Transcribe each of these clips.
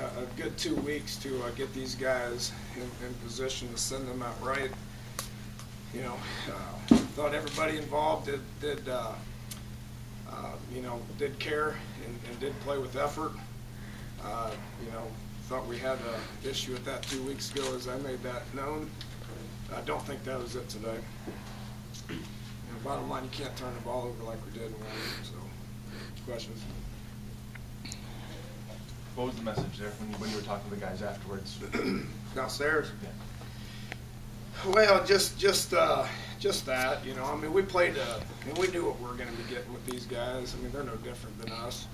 a good 2 weeks to get these guys in position to send them out right. You know, thought everybody involved did care and did play with effort. You know, thought we had an issue with that 2 weeks ago, as I made that known. I don't think that was it today. You know, bottom line, you can't turn the ball over like we did in one. So, questions? What was the message there when you were talking to the guys afterwards? Downstairs? Yeah. Well, just that, you know. I mean, we played, and we knew what we were going to be getting with these guys. I mean, they're no different than us.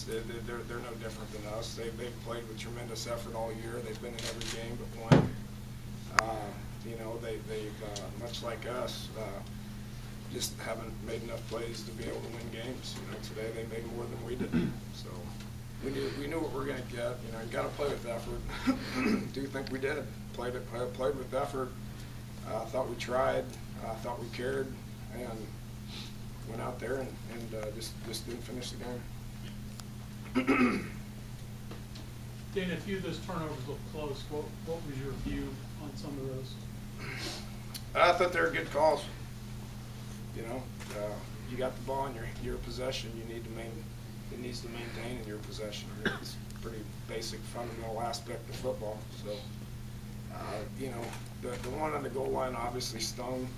They're no different than us. They've played with tremendous effort all year. They've been in every game but one. You know, they've much like us, just haven't made enough plays to be able to win games. You know, today they made more than we did. So we knew what we were going to get. You know, you got to play with effort. Do think we did. Played with effort. Thought we tried. Thought we cared, and went out there and just didn't finish the game. Dan, a few of those turnovers looked close. What was your view on some of those? I thought they were good calls. You know, you got the ball in your possession. It needs to maintain in your possession. I mean, it's a pretty basic, fundamental aspect of football. So, you know, the one on the goal line obviously stung.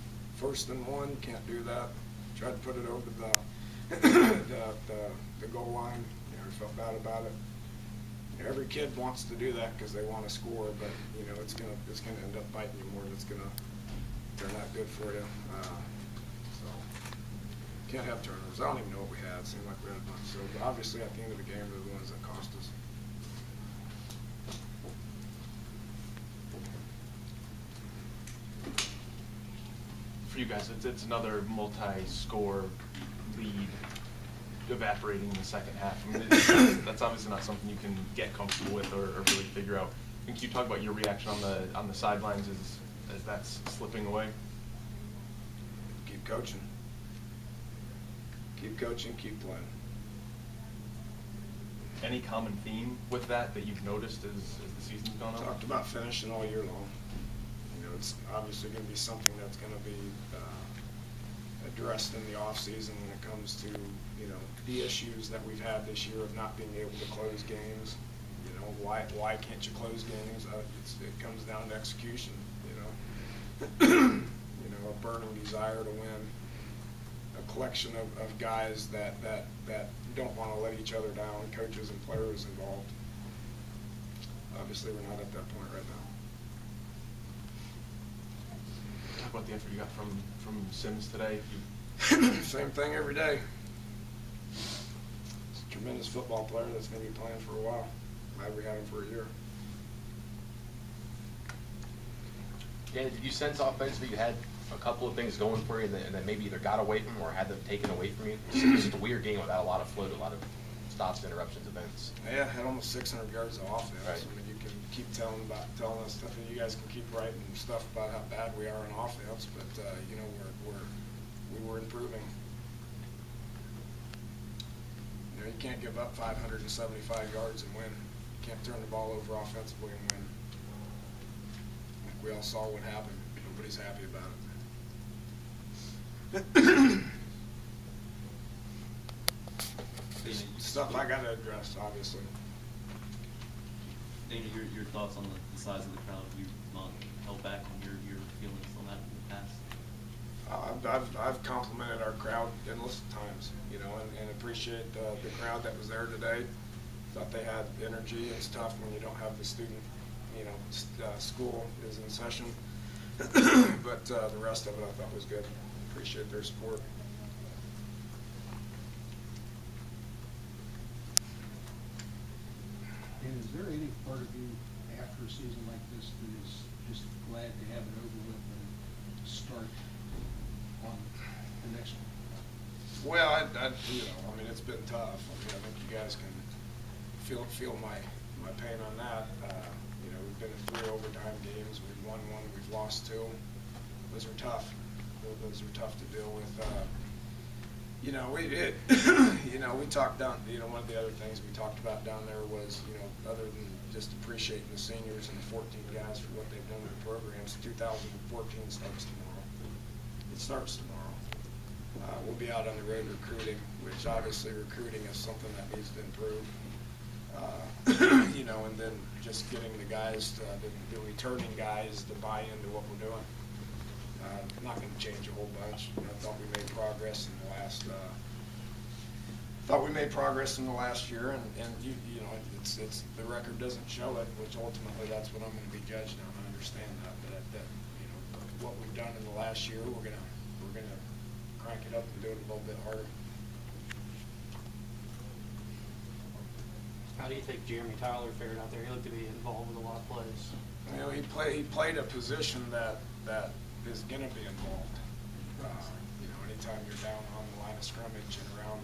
1st and 1, can't do that. Tried to put it over the goal line. You know, felt bad about it. You know, every kid wants to do that because they want to score, but you know it's gonna end up biting you more than it's gonna turn out good for you. So can't have turnovers. I don't even know what we had. It seemed like we had a bunch. So but obviously at the end of the game, they're the ones that cost us. For you guys, it's another multi-score lead evaporating in the second half. I mean, that's obviously not something you can get comfortable with or really figure out. Can you talk about your reaction on the sidelines as that's slipping away? Keep coaching. Keep coaching, keep playing. Any common theme with that you've noticed as the season's gone on? Talked about finishing all year long. You know, it's obviously going to be something that's going to be addressed in the off season when it comes to, you know, the issues that we've had this year of not being able to close games. You know, why can't you close games? It comes down to execution. You know, you know, a burning desire to win. A collection of guys that don't want to let each other down, coaches and players involved. Obviously, we're not at that point right now. Talk about the effort you got from Sims today. Same thing every day. He's a tremendous football player that's going to be playing for a while. Glad we had him for a year. Dan, did you sense offensively you had a couple of things going for you and then maybe either got away from them or had them taken away from you? It's just a weird game without a lot of flow, a lot of stops, interruptions, events. Yeah, had almost 600 yards of offense. Right. I mean, you can keep telling us stuff, and you guys can keep writing stuff about how bad we are in offense, but you know, we were improving. You know, you can't give up 575 yards and win. You can't turn the ball over offensively and win. I think we all saw what happened. Nobody's happy about it. Stuff I got to address, obviously. Dana, your thoughts on the size of the crowd? Have you not held back on your feelings on that in the past? I've complimented our crowd endless times, you know, and appreciate the crowd that was there today. Thought they had energy. It's tough when you don't have the student, you know, school is in session. But the rest of it I thought was good. Appreciate their support. And is there any part of you after a season like this that is just glad to have it over with and start on the next one? Well, you know, I mean, it's been tough. I mean, I think you guys can feel my pain on that. You know, we've been in 3 overtime games. We've won 1. We've lost 2. Those are tough. Those are tough to deal with. You know, we talked down, one of the other things we talked about down there was, other than just appreciating the seniors and the 14 guys for what they've done with the programs, 2014 starts tomorrow. It starts tomorrow. We'll be out on the road recruiting, which obviously recruiting is something that needs to improve. And then just getting the guys, the returning guys to buy into what we're doing. Not going to change a whole bunch. I thought we made progress in the last. Year, and it's the record doesn't show it, which ultimately that's what I'm going to be judged on. I understand that, but what we've done in the last year, we're gonna crank it up and do it a little bit harder. How do you think Jeremy Tyler fared out there? He looked to be involved with a lot of plays. He played a position that is going to be involved. Anytime you're down on the line of scrimmage and around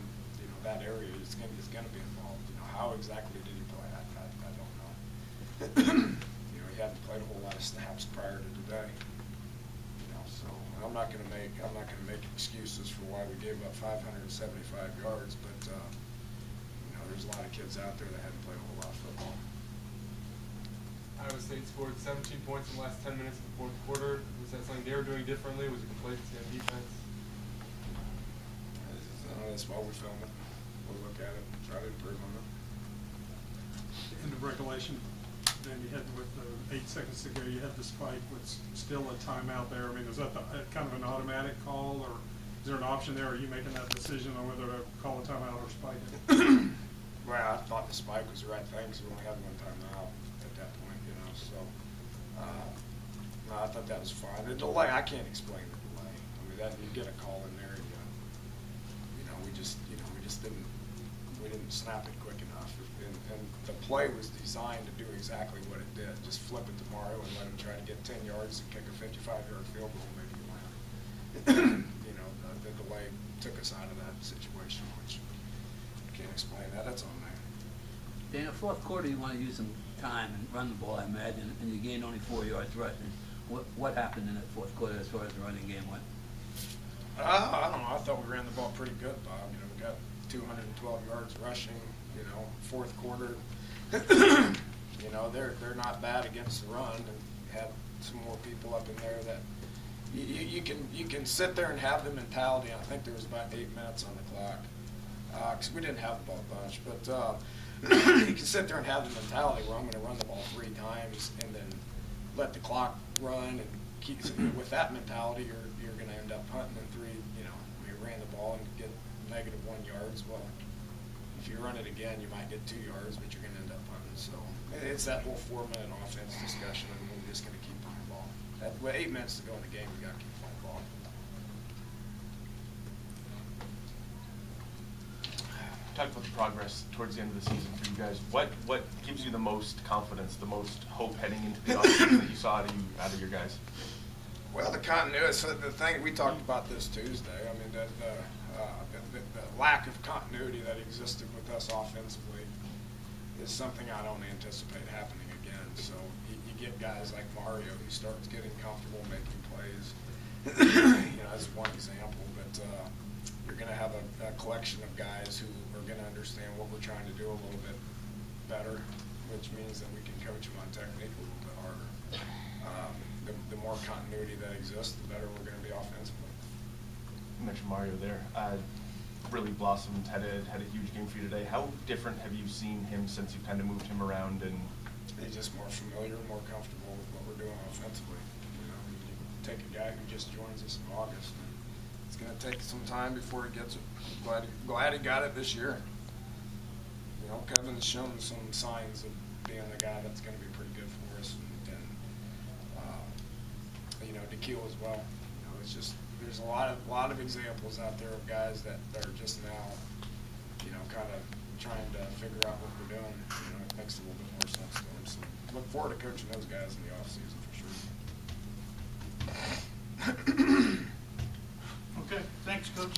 that area, it's going to be involved. How exactly did he play? I don't know. He hadn't played a whole lot of snaps prior to today. So I'm not going to make excuses for why we gave up 575 yards, but there's a lot of kids out there that haven't played a whole lot of football. Iowa State scored 17 points in the last 10 minutes of the fourth quarter. Was that something they were doing differently? Was it complacency on defense? That's why we film it. We'll look at it, try to improve on it. End of regulation, then you had with 8 seconds to go, you had the spike with still a timeout there. I mean, is that kind of an automatic call, or is there an option there? Are you making that decision on whether to call a timeout or spike it? Well, I thought the spike was the right thing because we only had one timeout at that point, So, no, I thought that was fine. The delay, I can't explain the delay. I mean, you get a call in there, and we didn't snap it quick enough. And the play was designed to do exactly what it did. Just flip it to Mario and let him try to get 10 yards and kick a 55-yard field goal, maybe you win. The delay took us out of that situation, which I can't explain that. That's on there. Dan, fourth quarter, you want to use some time and run the ball, I imagine, and you gained only 4 yards rushing. What happened in that fourth quarter as far as the running game went? I don't know. I thought we ran the ball pretty good, Bob. We got 212 yards rushing. Fourth quarter. They're not bad against the run, and had some more people up in there that you can sit there and have the mentality. I think there was about 8 minutes on the clock because we didn't have the ball much, but you can sit there and have the mentality where I'm going to run the ball 3 times and then let the clock run and keep. With that mentality, you're going to end up punting in 3. We ran the ball and get -1 yards. Well, if you run it again, you might get 2 yards, but you're going to end up punting. So it's that whole 4-minute offense discussion, and we're just going to keep playing ball. With 8 minutes to go in the game, we got to keep playing ball. Talk about the progress towards the end of the season for you guys. What gives you the most confidence, the most hope heading into the offseason that you saw out of your guys? Well, the continuity. So the thing we talked about this Tuesday. I mean, the lack of continuity that existed with us offensively is something I don't anticipate happening again. So you get guys like Mario who starts getting comfortable making plays. That's one example, but you're going to have a collection of guys who are going to understand what we're trying to do a little bit better, which means that we can coach them on technique a little bit harder. The more continuity that exists, the better we're going to be offensively. You mentioned Mario there. Really blossomed, had a huge game for you today. How different have you seen him since you kind of moved him around? And he's just more familiar, more comfortable with what we're doing offensively. You take a guy who just joins us in August. It's going to take some time before he gets it. Glad he got it this year. Kevin's shown some signs of being the guy that's going to be pretty good for us, and DeKeel as well. It's just there's a lot of examples out there of guys that are just now, kind of trying to figure out what we're doing. It makes a little bit more sense to them. So look forward to coaching those guys in the off season for sure. Okay, thanks, Coach.